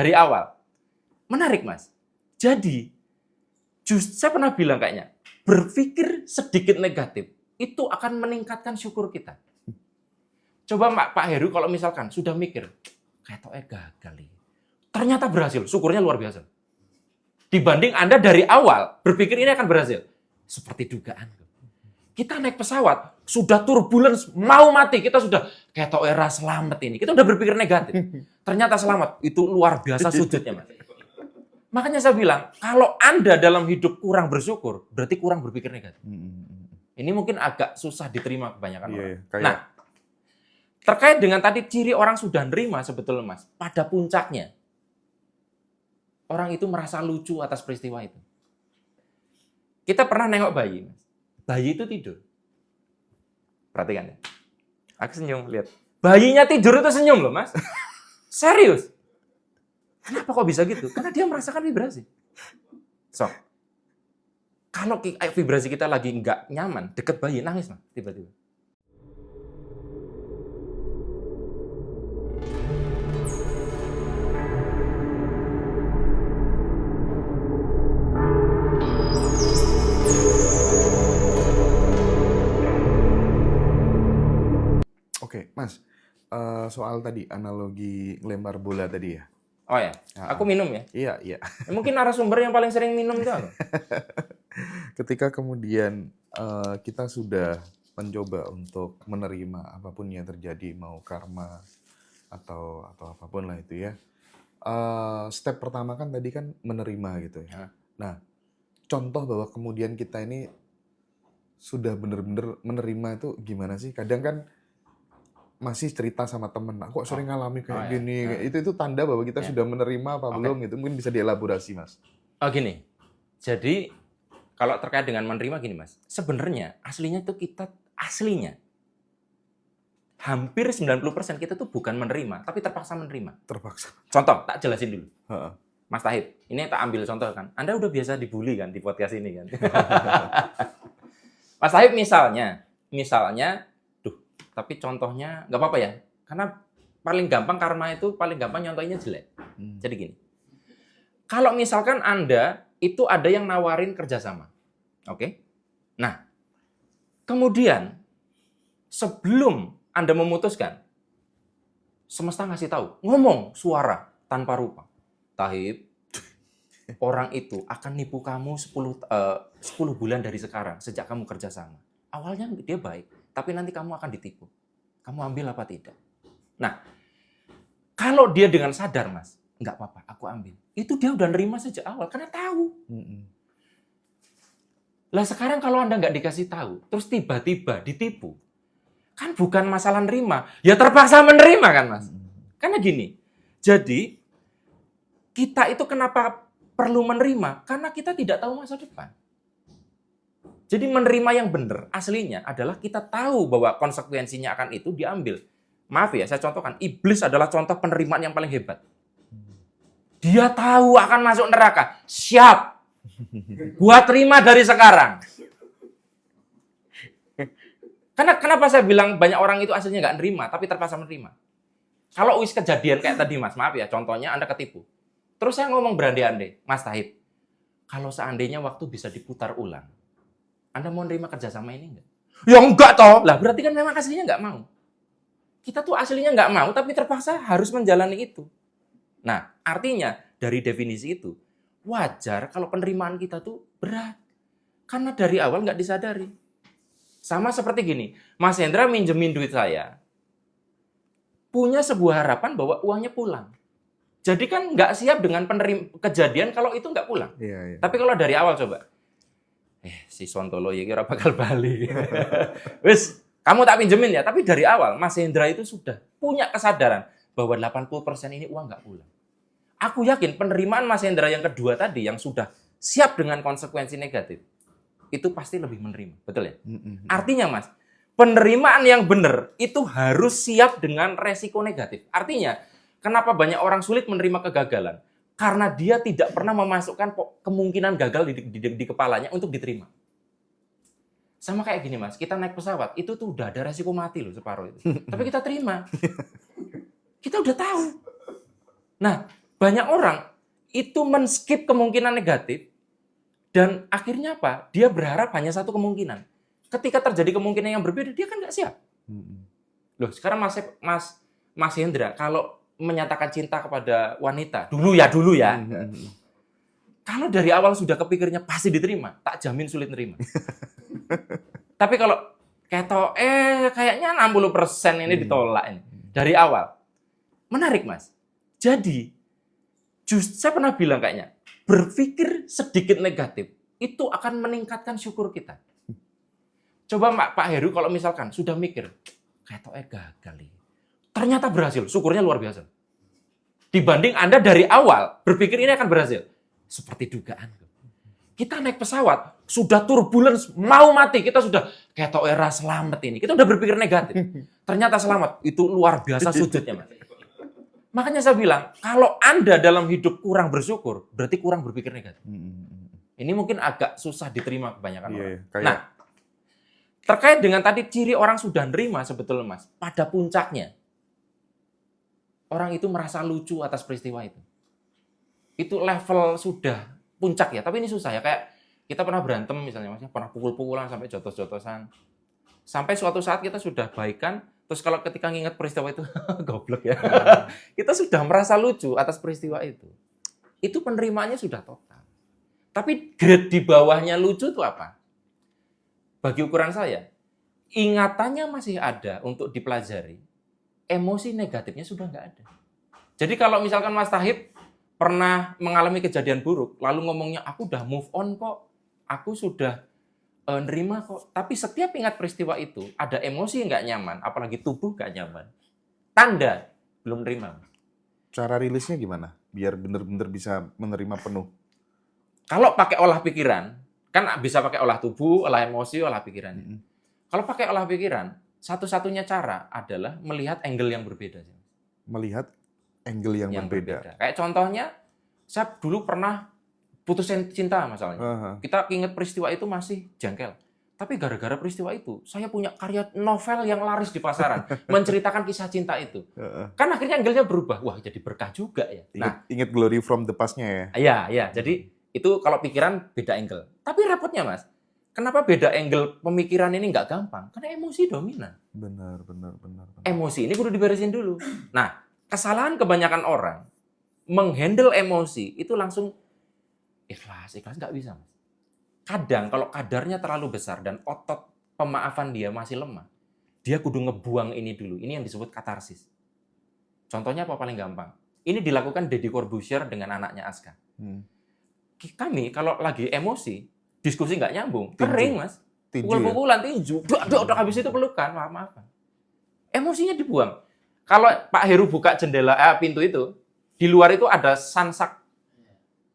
dari awal. Menarik, Mas. Jadi, saya pernah bilang kayaknya, berpikir sedikit negatif, itu akan meningkatkan syukur kita. Coba Pak Heru kalau misalkan sudah mikir, ketoknya gagal nih. Ternyata berhasil, syukurnya luar biasa. Dibanding Anda dari awal berpikir ini akan berhasil. Seperti dugaan. Kita naik pesawat, sudah turbulence, mau mati, kita sudah ketoknya selamat ini. Kita udah berpikir negatif. Ternyata selamat, itu luar biasa sujudnya, Mas. Makanya saya bilang, kalau Anda dalam hidup kurang bersyukur, berarti kurang berpikir negatif. Ini mungkin agak susah diterima kebanyakan orang. Nah, terkait dengan tadi ciri orang sudah nerima sebetulnya, Mas, pada puncaknya, orang itu merasa lucu atas peristiwa itu. Kita pernah nengok bayi, Mas. Bayi itu tidur. Perhatikan ya. Aku senyum, lihat. Bayinya tidur itu senyum loh, Mas. Serius. Kenapa kok bisa gitu? Karena dia merasakan vibrasi. So, kalau vibrasi kita lagi nggak nyaman, deket bayi, nangis Mas, tiba-tiba. Oke, Mas, soal tadi analogi lempar bola tadi ya. Oh ya, aku minum ya? Iya. Mungkin narasumber yang paling sering minum itu apa? Ketika kemudian kita sudah mencoba untuk menerima apapun yang terjadi, mau karma atau apapun lah itu ya. Step pertama kan tadi kan menerima gitu ya. Nah, contoh bahwa kemudian kita ini sudah benar-benar menerima itu gimana sih? Kadang kan masih cerita sama temen, aku sering ngalami kayak gini. Ya. Itu tanda bahwa kita sudah menerima apa belum gitu. Mungkin bisa dielaborasi, Mas. Oh gini, jadi kalau terkait dengan menerima gini, Mas. Sebenarnya aslinya tuh hampir 90% kita tuh bukan menerima, tapi terpaksa menerima. Terpaksa. Contoh, tak jelasin dulu. Mas Tahib, ini tak ambil contoh kan. Anda udah biasa dibully kan di podcast ini kan. Mas Tahib misalnya, tapi contohnya nggak apa-apa ya, karena paling gampang karma itu paling gampang nyontohinnya jelek. Jadi gini, kalau misalkan Anda itu ada yang nawarin kerjasama, oke? Nah, kemudian sebelum Anda memutuskan, semesta ngasih tahu, ngomong suara tanpa rupa, Tahib, orang itu akan nipu kamu 10 bulan dari sekarang sejak kamu kerjasama. Awalnya dia baik, tapi nanti kamu akan ditipu. Kamu ambil apa tidak? Nah, kalau dia dengan sadar, Mas, nggak apa-apa, aku ambil. Itu dia udah nerima sejak awal, karena tahu. Lah sekarang kalau Anda nggak dikasih tahu, terus tiba-tiba ditipu, kan bukan masalah nerima, ya terpaksa menerima kan, Mas? Karena gini, jadi kita itu kenapa perlu menerima? Karena kita tidak tahu masa depan. Jadi menerima yang benar aslinya adalah kita tahu bahwa konsekuensinya akan itu diambil. Maaf ya, saya contohkan. Iblis adalah contoh penerimaan yang paling hebat. Dia tahu akan masuk neraka. Siap. Gua terima dari sekarang. Karena kenapa saya bilang banyak orang itu aslinya nggak nerima, tapi terpaksa menerima. Kalau wis kejadian kayak tadi, Mas, maaf ya, contohnya Anda ketipu. Terus saya ngomong berandai-andai, Mas Tahib, kalau seandainya waktu bisa diputar ulang, Anda mau nerima kerjasama ini enggak? Ya enggak toh. Lah berarti kan memang aslinya enggak mau. Kita tuh aslinya enggak mau, tapi terpaksa harus menjalani itu. Nah, artinya dari definisi itu, wajar kalau penerimaan kita tuh berat. Karena dari awal enggak disadari. Sama seperti gini, Mas Hendra minjemin duit saya, punya sebuah harapan bahwa uangnya pulang. Jadi kan enggak siap dengan kejadian kalau itu enggak pulang. Iya. Tapi kalau dari awal coba, si Sontolo ya kira bakal balik. Wis, kamu tak pinjemin ya, tapi dari awal Mas Hendra itu sudah punya kesadaran bahwa 80% ini uang nggak pulang. Aku yakin penerimaan Mas Hendra yang kedua tadi yang sudah siap dengan konsekuensi negatif, itu pasti lebih menerima, betul ya? Artinya Mas, penerimaan yang benar itu harus siap dengan resiko negatif. Artinya, kenapa banyak orang sulit menerima kegagalan? Karena dia tidak pernah memasukkan kemungkinan gagal di kepalanya untuk diterima. Sama kayak gini, Mas. Kita naik pesawat, itu tuh udah ada resiko mati loh separuh itu. Tapi kita terima. Kita udah tahu. Nah, banyak orang itu men-skip kemungkinan negatif dan akhirnya apa? Dia berharap hanya satu kemungkinan. Ketika terjadi kemungkinan yang berbeda, dia kan nggak siap. Loh, sekarang Mas Hendra, kalau menyatakan cinta kepada wanita, dulu ya, kalau dari awal sudah kepikirnya pasti diterima, tak jamin sulit nerima. Tapi kalau kayaknya 60% ini ditolak ini dari awal. Menarik, Mas. Jadi, saya pernah bilang kayaknya, berpikir sedikit negatif itu akan meningkatkan syukur kita. Coba Pak Heru kalau misalkan sudah mikir, kayaknya gagal ini. Ternyata berhasil, syukurnya luar biasa. Dibanding Anda dari awal berpikir ini akan berhasil. Seperti dugaan. Kita naik pesawat, sudah turbulence, mau mati. Kita sudah, kayak era selamat ini. Kita udah berpikir negatif. Ternyata selamat. Itu luar biasa sujudnya, Mas. Makanya saya bilang, kalau Anda dalam hidup kurang bersyukur, berarti kurang berpikir negatif. Ini mungkin agak susah diterima kebanyakan orang. Nah, terkait dengan tadi ciri orang sudah nerima sebetulnya, Mas. Pada puncaknya, orang itu merasa lucu atas peristiwa itu. Itu level sudah puncak ya, tapi ini susah ya. Kayak kita pernah berantem misalnya, Mas, pernah pukul-pukulan sampai jotos-jotosan. Sampai suatu saat kita sudah baikan, terus kalau ketika nginget peristiwa itu, goblok ya. Kita sudah merasa lucu atas peristiwa itu. Itu penerimaannya sudah total. Tapi grade di bawahnya lucu itu apa? Bagi ukuran saya, ingatannya masih ada untuk dipelajari, emosi negatifnya sudah nggak ada. Jadi kalau misalkan Mas Tahib pernah mengalami kejadian buruk, lalu ngomongnya, aku udah move on kok, aku sudah nerima kok. Tapi setiap ingat peristiwa itu, ada emosi nggak nyaman, apalagi tubuh nggak nyaman. Tanda belum nerima. Cara rilisnya gimana? Biar benar-benar bisa menerima penuh. Kalau pakai olah pikiran, kan bisa pakai olah tubuh, olah emosi, olah pikiran. Kalau pakai olah pikiran, satu-satunya cara adalah melihat angle yang berbeda. Melihat angle yang berbeda. Kayak contohnya, saya dulu pernah putus cinta masalahnya. Kita ingat peristiwa itu masih jengkel. Tapi gara-gara peristiwa itu, saya punya karya novel yang laris di pasaran. Menceritakan kisah cinta itu. Kan akhirnya angle-nya berubah. Wah, jadi berkah juga ya. Ingat Glory from the Past-nya ya? Iya. Jadi itu kalau pikiran beda angle. Tapi repotnya, Mas. Kenapa beda angle pemikiran ini nggak gampang? Karena emosi dominan. Benar. Emosi ini kudu diberesin dulu. Nah, kesalahan kebanyakan orang menghandle emosi itu langsung ikhlas nggak bisa, Mas. Kadang kalau kadarnya terlalu besar dan otot pemaafan dia masih lemah, dia kudu ngebuang ini dulu. Ini yang disebut katarsis. Contohnya apa paling gampang? Ini dilakukan Deddy Corbuzier dengan anaknya Aska. Kami kalau lagi emosi, diskusi nggak nyambung, kering, Mas. Pukul-pukulan, tinju, udah habis itu pelukan, maaf-maafan. Emosinya dibuang. Kalau Pak Heru buka jendela pintu itu, di luar itu ada sansak.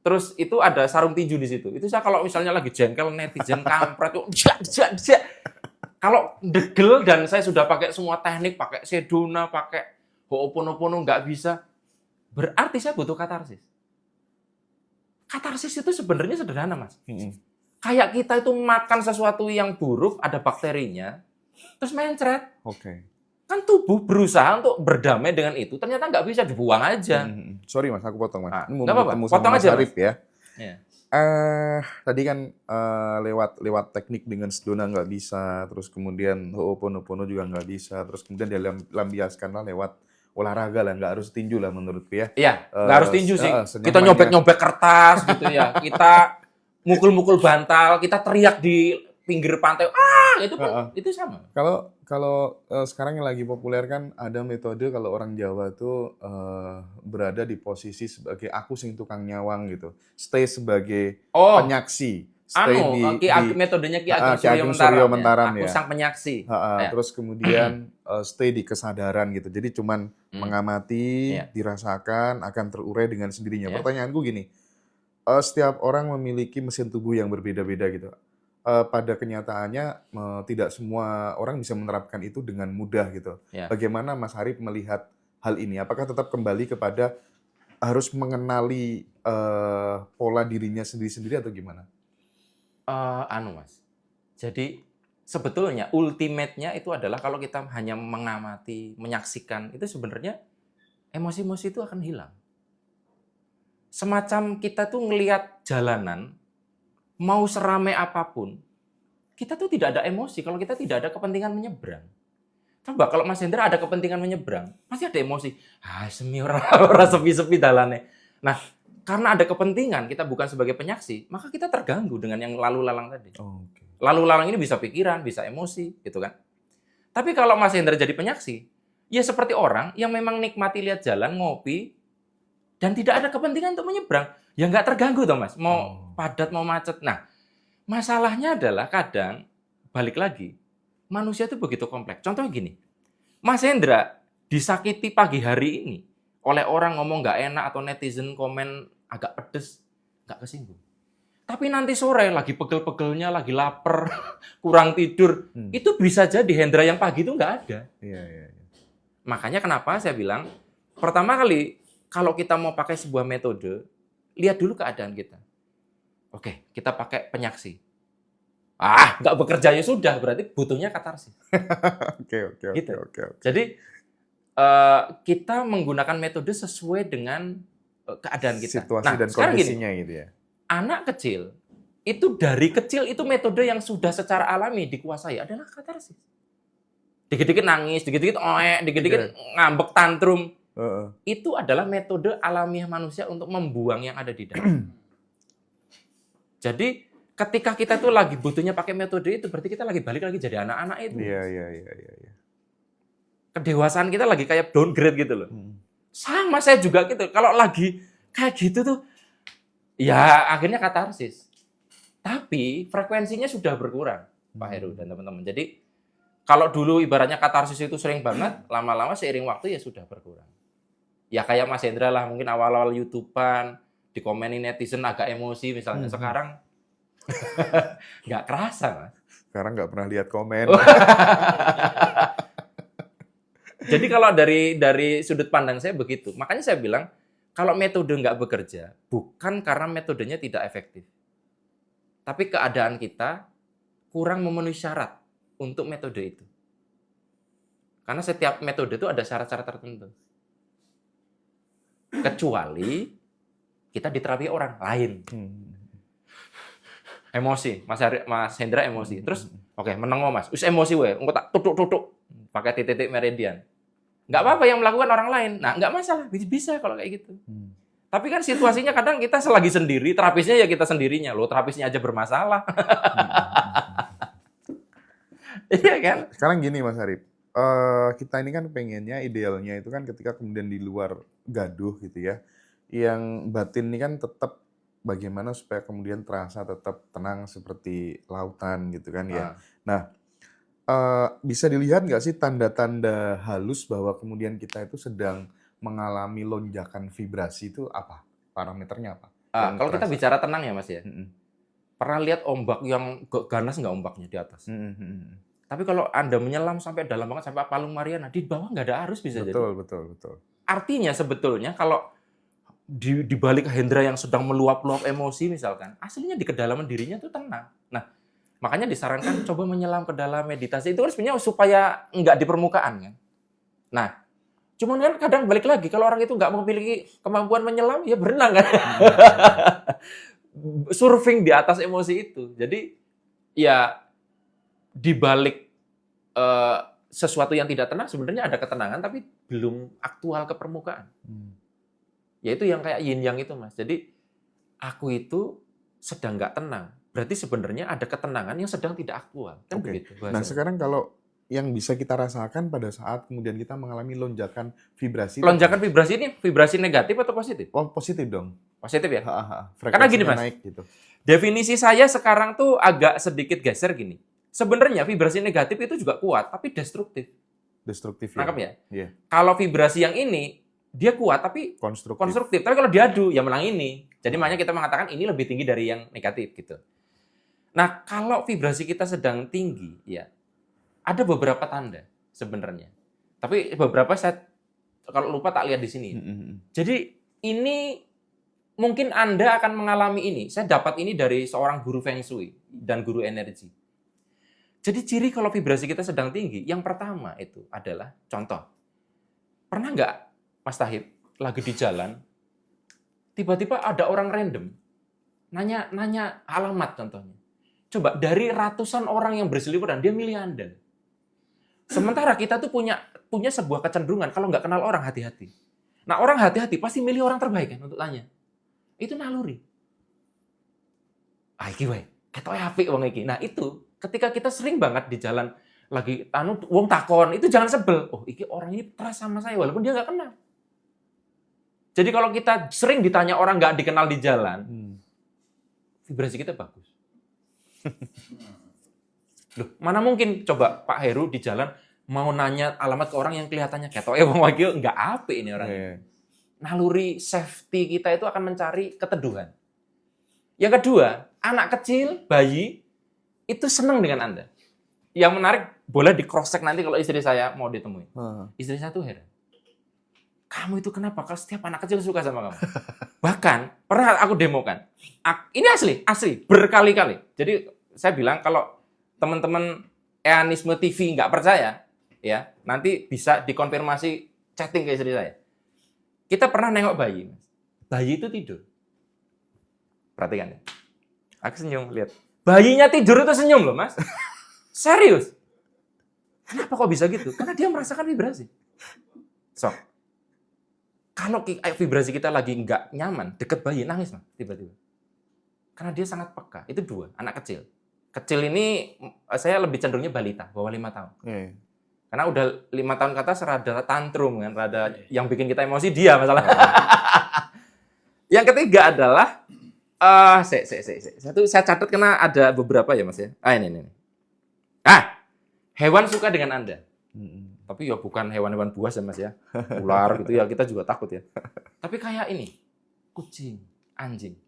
Terus itu ada sarung tinju di situ. Itu saya kalau misalnya lagi jengkel netizen kampret tuh, kalau degel dan saya sudah pakai semua teknik, pakai sedona, pakai ho'oponopono nggak bisa, berarti saya butuh katarsis. Katarsis itu sebenarnya sederhana, Mas. Kayak kita itu makan sesuatu yang buruk, ada bakterinya, terus mencret. Kan tubuh berusaha untuk berdamai dengan itu, ternyata nggak bisa, dibuang aja. Sorry, Mas, aku potong, Mas. Nggak apa-apa, potong aja, Mas. Ya. Tadi kan lewat teknik dengan sedona nggak bisa, terus kemudian ho'oponopono juga nggak bisa, terus kemudian dia lampiaskanlah lewat olahraga lah, nggak harus tinju lah menurutku ya. Iya, nggak harus tinju sih. Kita nyobek-nyobek kertas gitu ya. Kita mukul-mukul bantal, kita teriak di pinggir pantai, itu sama. Kalau sekarang yang lagi populer kan ada metode kalau orang Jawa tuh berada di posisi sebagai aku sing tukang nyawang gitu, stay sebagai penyaksi, metodenya Ki Ageng Suryo Mentaram ya. Aku ya. sang penyaksi. Terus kemudian stay di kesadaran gitu, jadi cuman mengamati, dirasakan, akan terurai dengan sendirinya. Pertanyaanku gini, setiap orang memiliki mesin tubuh yang berbeda-beda gitu. Pada kenyataannya tidak semua orang bisa menerapkan itu dengan mudah gitu. Bagaimana Mas Harip melihat hal ini? Apakah tetap kembali kepada harus mengenali pola dirinya sendiri-sendiri atau gimana? Mas. Jadi sebetulnya ultimate-nya itu adalah kalau kita hanya mengamati, menyaksikan, itu sebenarnya emosi-emosi itu akan hilang. semacam kita tuh ngelihat jalanan, mau seramai apapun, kita tuh tidak ada emosi kalau kita tidak ada kepentingan menyeberang. Coba kalau Mas Hendra ada kepentingan menyeberang, pasti ada emosi. Semi ora sepi-sepi dalane. Nah, karena ada kepentingan, kita bukan sebagai penyaksi, maka kita terganggu dengan yang lalu lalang tadi. Oke. Lalu lalang ini bisa pikiran, bisa emosi, gitu kan. Tapi kalau Mas Hendra jadi penyaksi, ya seperti orang yang memang nikmati lihat jalan, ngopi, dan tidak ada kepentingan untuk menyeberang. Ya nggak terganggu toh Mas, mau padat, mau macet. Nah, masalahnya adalah kadang, balik lagi, manusia itu begitu kompleks. Contohnya gini, Mas Hendra disakiti pagi hari ini oleh orang ngomong nggak enak atau netizen komen agak pedes, nggak kesinggung. Tapi nanti sore lagi pegel-pegelnya, lagi lapar, kurang tidur, itu bisa jadi Hendra yang pagi itu nggak ada. Iya. Makanya kenapa saya bilang, pertama kali kalau kita mau pakai sebuah metode, lihat dulu keadaan kita. Oke, kita pakai penyaksi. Nggak bekerja ya sudah, berarti butuhnya katarsis. Oke. Gitu. Jadi, kita menggunakan metode sesuai dengan keadaan kita. Situasi dan kondisinya gitu ya. Anak kecil, itu dari kecil itu metode yang sudah secara alami dikuasai adalah katarsis. Dikit-dikit nangis, dikit-dikit dikit-dikit ngambek tantrum. Itu adalah metode alamiah manusia untuk membuang yang ada di dalam. Jadi ketika kita tuh lagi butuhnya pakai metode itu, berarti kita lagi balik lagi jadi anak-anak itu. Iya. Kedewasaan kita lagi kayak downgrade gitu loh. Sama saya juga gitu. Kalau lagi kayak gitu tuh, ya akhirnya katarsis. Tapi frekuensinya sudah berkurang, Pak Heru dan teman-teman. Jadi kalau dulu ibaratnya katarsis itu sering banget, lama-lama seiring waktu ya sudah berkurang. Ya kayak Mas Hendra lah, mungkin awal-awal YouTubean, dikomenin netizen agak emosi misalnya. Sekarang nggak kerasa, Mas. Sekarang nggak pernah lihat komen. Jadi kalau dari sudut pandang saya begitu. Makanya saya bilang, kalau metode nggak bekerja, bukan karena metodenya tidak efektif. Tapi keadaan kita kurang memenuhi syarat untuk metode itu. Karena setiap metode itu ada syarat-syarat tertentu. Kecuali kita diterapi orang lain. Emosi, Mas Hendra emosi. Terus, oke, menengo Mas. Us emosi we, engko tak tutuk-tutuk pakai titik meridian. Nggak apa-apa yang melakukan orang lain. Nah, nggak masalah, bisa kalau kayak gitu. Tapi kan situasinya kadang kita selagi sendiri, terapisnya ya kita sendirinya. Loh, terapisnya aja bermasalah. Iya kan? Sekarang gini Mas Arif, kita ini kan pengennya, idealnya itu kan ketika kemudian di luar gaduh gitu ya, yang batin ini kan tetap bagaimana supaya kemudian terasa tetap tenang seperti lautan gitu kan ya. Nah, bisa dilihat nggak sih tanda-tanda halus bahwa kemudian kita itu sedang mengalami lonjakan vibrasi itu apa? Parameternya apa? Kalau kita bicara tenang ya Mas ya, pernah lihat ombak yang ganas nggak ombaknya di atas? Tapi kalau Anda menyelam sampai dalam banget, sampai Palung Mariana, di bawah nggak ada arus bisa jadi. Betul. Artinya sebetulnya kalau di balik Hendra yang sedang meluap-luap emosi misalkan, aslinya di kedalaman dirinya itu tenang. Nah, makanya disarankan coba menyelam ke dalam meditasi. Itu kan sebenarnya supaya nggak di permukaan kan. Nah, cuman kan kadang balik lagi, kalau orang itu nggak memiliki kemampuan menyelam, ya berenang kan. Surfing di atas emosi itu. Jadi, ya di balik sesuatu yang tidak tenang, sebenarnya ada ketenangan, tapi belum aktual ke permukaan. Yaitu yang kayak yin yang itu, Mas. Jadi, aku itu sedang nggak tenang. Berarti sebenarnya ada ketenangan yang sedang tidak aktual. Kan begitu bahasanya. Nah, sekarang kalau yang bisa kita rasakan pada saat kemudian kita mengalami lonjakan vibrasi. Lonjakan vibrasi ini vibrasi negatif atau positif? Oh, positif dong. Positif ya? Karena gini Mas, naik, gitu. Definisi saya sekarang tuh agak sedikit geser gini. Sebenarnya vibrasi negatif itu juga kuat, tapi destruktif. Destruktif ya? Nangkep ya? Iya. Kalau vibrasi yang ini, dia kuat tapi konstruktif. Tapi kalau diadu, ya menang ini. Jadi makanya kita mengatakan ini lebih tinggi dari yang negatif gitu. Nah, kalau vibrasi kita sedang tinggi, ya ada beberapa tanda sebenarnya. Tapi beberapa saya kalau lupa tak lihat di sini. Jadi ini mungkin Anda akan mengalami ini. Saya dapat ini dari seorang guru Feng Shui dan guru energi. Jadi ciri kalau vibrasi kita sedang tinggi, yang pertama itu adalah contoh. Pernah nggak Mas Tahib lagi di jalan, tiba-tiba ada orang random nanya alamat contohnya. Coba dari ratusan orang yang berseliweran dia milih Anda. Sementara kita tuh punya sebuah kecenderungan kalau nggak kenal orang hati-hati. Nah, orang hati-hati pasti milih orang terbaik kan untuk tanya. Itu naluri. Ah, iki wae, ketoke apik wong iki. Nah, itu ketika kita sering banget di jalan lagi wong takon, itu jangan sebel. Oh, iki orang ini trust sama saya walaupun dia nggak kenal. Jadi kalau kita sering ditanya orang nggak dikenal di jalan, vibrasi kita bagus. Loh, mana mungkin coba Pak Heru di jalan mau nanya alamat ke orang yang kelihatannya ketoke wong wakil nggak apik ini orang. Naluri safety kita itu akan mencari keteduhan. Yang kedua, anak kecil, bayi itu senang dengan Anda. Yang menarik boleh di cross check nanti kalau istri saya mau ditemui. Istri saya tuh heran. Kamu itu kenapa? Kalau setiap anak kecil suka sama kamu. Bahkan pernah aku demokan. Ini asli berkali-kali. Jadi saya bilang kalau teman-teman Eanisme TV nggak percaya, ya nanti bisa dikonfirmasi chatting ke istri saya. Kita pernah nengok bayi, Mas. Bayi itu tidur. Perhatikan ya. Aku senyum, lihat. Bayinya tidur itu senyum loh, Mas. Serius. Kenapa kok bisa gitu? Karena dia merasakan vibrasi. So, kalau vibrasi kita lagi nggak nyaman, deket bayi, nangis Mas, tiba-tiba. Karena dia sangat peka. Itu 2, anak kecil. Kecil ini saya lebih cenderungnya balita, bawah 5 tahun. Karena udah 5 tahun ke atas rada tantrum kan, rada yang bikin kita emosi dia masalah. Yang ketiga adalah saya catat karena ada beberapa ya Mas ya. Ini. Hewan suka dengan Anda. Tapi ya bukan hewan-hewan buas ya Mas ya. Ular gitu ya, kita juga takut ya. Tapi kayak ini, kucing, anjing.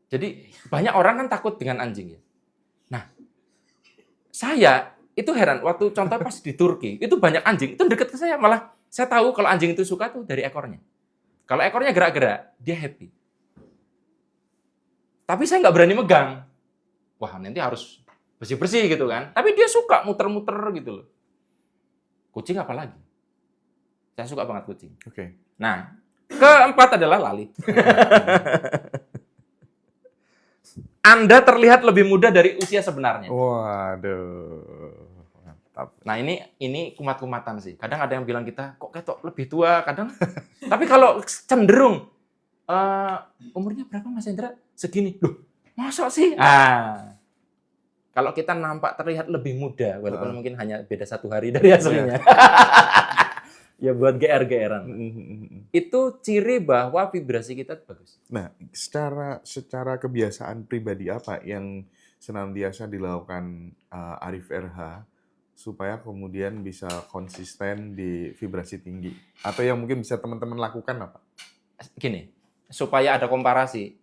Jadi banyak orang kan takut dengan anjing ya. Nah, saya itu heran waktu contoh pas di Turki, itu banyak anjing, itu deket ke saya. Malah saya tahu kalau anjing itu suka tuh dari ekornya. Kalau ekornya gerak-gerak, dia happy. Tapi saya nggak berani megang. Wah, nanti harus bersih-bersih gitu kan. Tapi dia suka muter-muter gitu loh. Kucing apalagi? Saya suka banget kucing. Oke. Nah, keempat adalah lali. Anda terlihat lebih muda dari usia sebenarnya. Waduh. Mantap. Nah, ini kumat-kumatan sih. Kadang ada yang bilang kita kok ketok lebih tua, kadang. Tapi kalau cenderung umurnya berapa Mas Hendra? Segini. Loh, masa sih? Kalau kita nampak terlihat lebih muda, walaupun mungkin hanya beda 1 hari dari aslinya. Ya buat GR-GR-an. Itu ciri bahwa vibrasi kita bagus. Nah, secara kebiasaan pribadi apa yang senantiasa dilakukan Arif RH supaya kemudian bisa konsisten di vibrasi tinggi? Atau yang mungkin bisa teman-teman lakukan apa? Gini, supaya ada komparasi,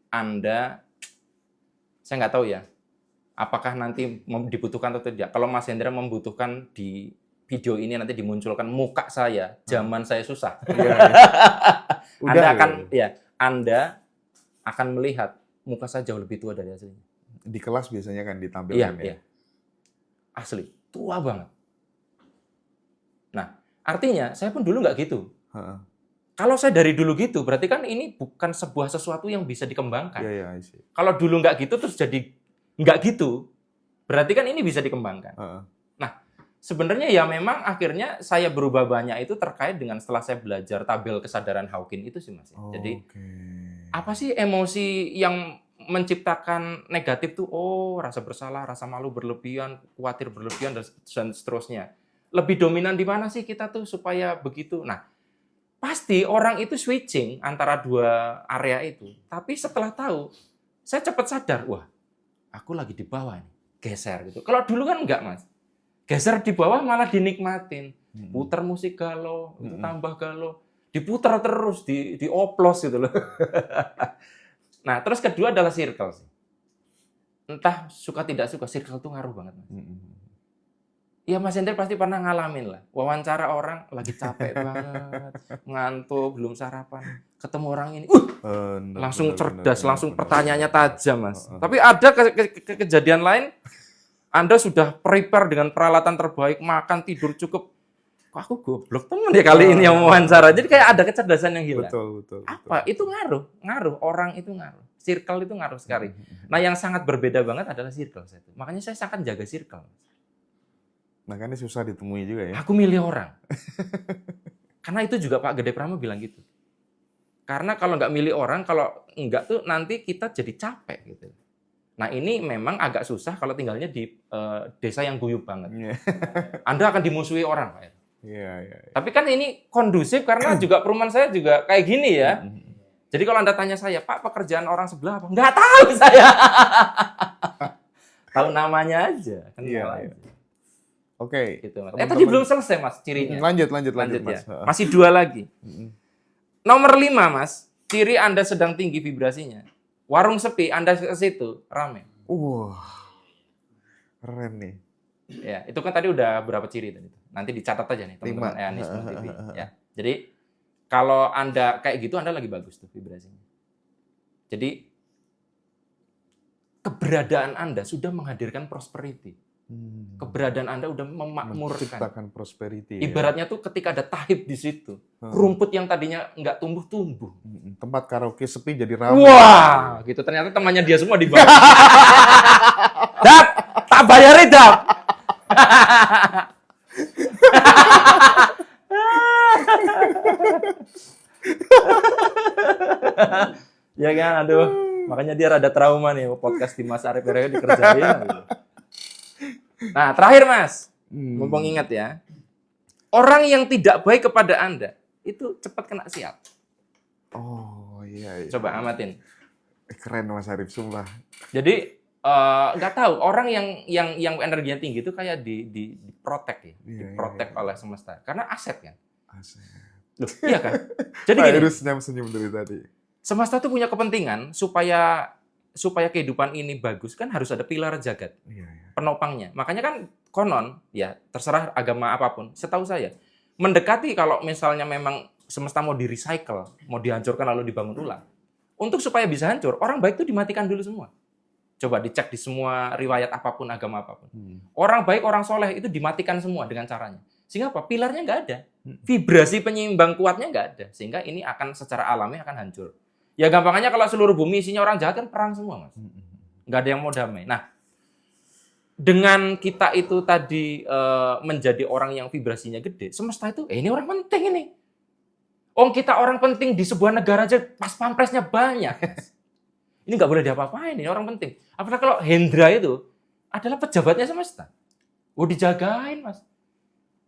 saya nggak tahu ya, apakah nanti dibutuhkan atau tidak. Kalau Mas Hendra membutuhkan di video ini nanti dimunculkan muka saya, zaman saya susah. Anda akan melihat muka saya jauh lebih tua dari aslinya. Di kelas biasanya kan ditampilkan Iya. Asli, tua banget. Nah, artinya saya pun dulu nggak gitu. Kalau saya dari dulu gitu, berarti kan ini bukan sebuah sesuatu yang bisa dikembangkan. Kalau dulu nggak gitu terus jadi nggak gitu, berarti kan ini bisa dikembangkan. Nah, sebenarnya ya memang akhirnya saya berubah banyak itu terkait dengan setelah saya belajar tabel kesadaran Hawking itu sih Mas. Jadi apa sih emosi yang menciptakan negatif tuh? Oh, rasa bersalah, rasa malu berlebihan, khawatir berlebihan dan seterusnya. Lebih dominan di mana sih kita tuh supaya begitu? Nah, pasti orang itu switching antara 2 area itu. Tapi setelah tahu, saya cepat sadar, wah, aku lagi di bawah nih, geser gitu. Kalau dulu kan enggak, Mas. Geser di bawah malah dinikmatin. Putar musik galau, itu tambah galau. Diputar terus, dioplos gitu loh. Nah, terus kedua adalah circle sih. Entah suka tidak suka, circle tuh ngaruh banget, Mas. Ya Mas Hendra pasti pernah ngalamin lah. Wawancara orang lagi capek banget, ngantuk, belum sarapan. Ketemu orang ini, langsung cerdas, langsung pertanyaannya tajam, Mas. Tapi ada kejadian lain, Anda sudah prepare dengan peralatan terbaik, makan, tidur cukup. kok aku goblok temen ya kali ini yang wawancara. Jadi kayak ada kecerdasan yang hilang. Betul. Apa? Itu ngaruh. Orang itu ngaruh. Circle itu ngaruh sekali. Nah, yang sangat berbeda banget adalah circle. Makanya saya sangat jaga circle. Makanya susah ditemui juga ya. Aku milih orang. Karena itu juga Pak Gede Prama bilang gitu. Karena kalau nggak milih orang, kalau nggak tuh nanti kita jadi capek gitu. Nah, ini memang agak susah kalau tinggalnya di desa yang guyup banget. Anda akan dimusuhi orang, Pak. Iya. Tapi kan ini kondusif karena juga perumahan saya juga kayak gini ya. Jadi kalau Anda tanya saya, Pak, pekerjaan orang sebelah apa? Nggak tahu saya. Tahu namanya aja. Iya. Oke. Gitu, Mas. Tadi belum selesai, Mas, cirinya. Lanjut, Mas. ya. Masih 2 lagi. Nomor 5, Mas, ciri Anda sedang tinggi vibrasinya. Warung sepi, Anda ke situ, rame. Keren nih. Ya, itu kan tadi udah berapa ciri tadi. Nanti dicatat aja nih teman-teman Eanisme TV. Ya. Jadi kalau Anda kayak gitu, Anda lagi bagus tuh vibrasinya. Jadi keberadaan Anda sudah menghadirkan prosperity. Keberadaan Anda udah memakmurkan. Menciptakan prosperity. Ibaratnya tuh ketika ada tahib di situ, rumput yang tadinya nggak tumbuh. Tempat karaoke sepi jadi ramai. Wah, gitu ternyata temannya dia semua dibayar. Dap, tak bayarin Dap. Ya kan, aduh. Makanya dia rada trauma nih podcast di Mas Arief Hidayat dikerjain. Gitu. Nah, terakhir Mas, mumpung ingat ya, orang yang tidak baik kepada Anda itu cepat kena sial. Oh iya. Coba amatin. Keren Mas Arief, sumpah. Jadi nggak tahu orang yang energinya tinggi itu kayak di protect ya, diprotek oleh semesta karena aset kan. Aset. Loh, iya kan? Jadi gini, harus senyum dari tadi. Semesta itu punya kepentingan supaya kehidupan ini bagus kan harus ada pilar jagat. Penopangnya. Makanya kan konon, ya terserah agama apapun, setahu saya, mendekati kalau misalnya memang semesta mau di-recycle, mau dihancurkan lalu dibangun ulang, untuk supaya bisa hancur, orang baik itu dimatikan dulu semua. Coba dicek di semua riwayat apapun, agama apapun. Orang baik, orang soleh itu dimatikan semua dengan caranya. Sehingga apa? Pilarnya nggak ada. Vibrasi penyeimbang kuatnya nggak ada. Sehingga ini akan secara alami akan hancur. Ya gampangnya kalau seluruh bumi isinya orang jahat kan perang semua, Mas. Nggak ada yang mau damai. Nah, dengan kita itu tadi menjadi orang yang vibrasinya gede, semesta itu, ini orang penting ini. Kita orang penting di sebuah negara aja pas pampresnya banyak. Ini nggak boleh diapa-apain, ini orang penting. Apalagi kalau Hendra itu adalah pejabatnya semesta. Dijagain, Mas.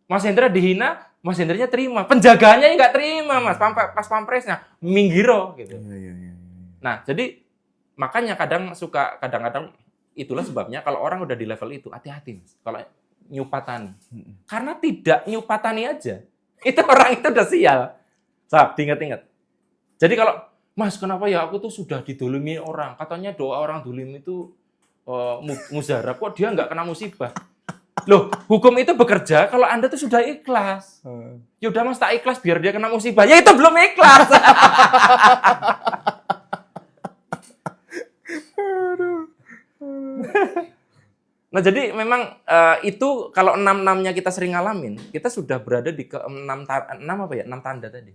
Mas Hendra dihina, Mas Hendranya terima. Penjaganya nggak terima, Mas. Pas pampresnya, minggiro. Gitu. Nah, jadi makanya kadang-kadang itulah sebabnya kalau orang udah di level itu, hati-hati, Mas. Kalau nyupatani. Karena tidak nyupatani aja. Itu orang itu udah sial. Sab, ingat-ingat. Jadi kalau, Mas, kenapa ya aku tuh sudah didolimi orang. Katanya doa orang dolim itu muzarab. Kok dia nggak kena musibah? Loh, hukum itu bekerja kalau Anda tuh sudah ikhlas. Ya udah Mas, tak ikhlas biar dia kena musibah. Ya itu belum ikhlas. Nah, jadi memang itu kalau 6-6-nya kita sering ngalamin, kita sudah berada di ke 6 tanda tadi.